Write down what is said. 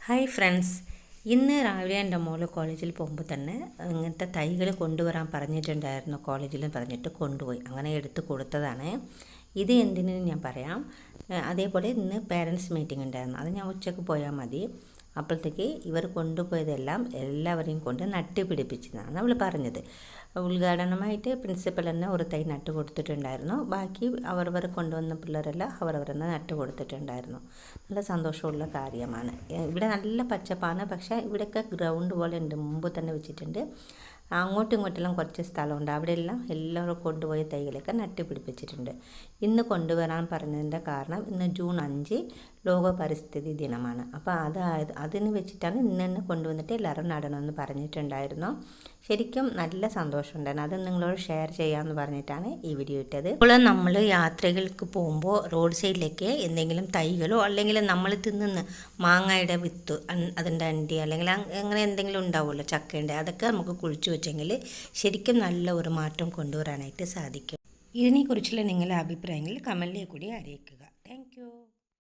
Hi friends, ഇന്ന് രാവിലെ എൻ്റെ മോള് കോളേജിൽ പോകുമ്പോൾ തന്നെ ഇങ്ങനത്തെ തൈകൾ കൊണ്ടുവരാൻ പറഞ്ഞിട്ടുണ്ടായിരുന്നു. കോളേജിൽ പറഞ്ഞിട്ട് കൊണ്ടുപോയി, അങ്ങനെ എടുത്ത് കൊടുത്തതാണ്. ഇത് എന്തിനു ഞാൻ പറയാം. അതേപോലെ ഇന്ന് പേരൻസ് മീറ്റിംഗ് ഉണ്ടായിരുന്നു, അത് ഞാൻ ഉച്ചയ്ക്ക് പോയാൽ മതി. അപ്പോഴത്തേക്ക് ഇവർ കൊണ്ടുപോയതെല്ലാം എല്ലാവരെയും കൊണ്ട് നട്ടുപിടിപ്പിച്ചതാണ് നമ്മൾ പറഞ്ഞത്. ഉദ്ഘാടനമായിട്ട് പ്രിൻസിപ്പൽ തന്നെ ഒരു തൈ നട്ട് കൊടുത്തിട്ടുണ്ടായിരുന്നു. ബാക്കി അവരവർ കൊണ്ടുവന്ന പിള്ളേരെല്ലാം അവരവരെന്നെ നട്ട് കൊടുത്തിട്ടുണ്ടായിരുന്നു. നല്ല സന്തോഷമുള്ള കാര്യമാണ്. ഇവിടെ നല്ല പച്ചപ്പാണ്, പക്ഷേ ഇവിടെയൊക്കെ ഗ്രൗണ്ട് പോലെ ഉണ്ട്, മുമ്പ് തന്നെ വെച്ചിട്ടുണ്ട്. അങ്ങോട്ടും ഇങ്ങോട്ടെല്ലാം കുറച്ച് സ്ഥലമുണ്ട്, അവിടെയെല്ലാം എല്ലാവരും കൊണ്ടുപോയ തൈകളൊക്കെ നട്ടുപിടിപ്പിച്ചിട്ടുണ്ട്. ഇന്ന് കൊണ്ടുവരാൻ പറഞ്ഞതിൻ്റെ കാരണം ഇന്ന് ജൂൺ 5 ലോക പരിസ്ഥിതി ദിനമാണ്. അപ്പോൾ അതിന് വെച്ചിട്ടാണ് ഇന്ന് തന്നെ കൊണ്ടുവന്നിട്ട് എല്ലാവരും നടണമെന്ന് പറഞ്ഞിട്ടുണ്ടായിരുന്നു. ശരിക്കും നല്ല സന്തോഷമുണ്ടായിരുന്നു. അത് നിങ്ങളോട് ഷെയർ ചെയ്യാമെന്ന് പറഞ്ഞിട്ടാണ് ഈ വീഡിയോ ഇട്ടത്. ഇപ്പോൾ നമ്മൾ യാത്രകൾക്ക് പോകുമ്പോൾ റോഡ് സൈഡിലേക്ക് എന്തെങ്കിലും തൈകളോ അല്ലെങ്കിൽ നമ്മൾ തിന്നുന്ന മാങ്ങയുടെ വിത്ത്, അതിൻ്റെ അണ്ടി അല്ലെങ്കിൽ അങ്ങനെ എന്തെങ്കിലും ഉണ്ടാവുമല്ലോ, ചക്കേൻ്റെ, അതൊക്കെ നമുക്ക് കുഴിച്ചു വെച്ചെങ്കിൽ ശരിക്കും നല്ല ഒരു മാറ്റം കൊണ്ടുവരാനായിട്ട് സാധിക്കും. ഇതിനെക്കുറിച്ചുള്ള നിങ്ങളുടെ അഭിപ്രായങ്ങൾ കമൻറ്റിൽ കൂടി അറിയിക്കുക. താങ്ക്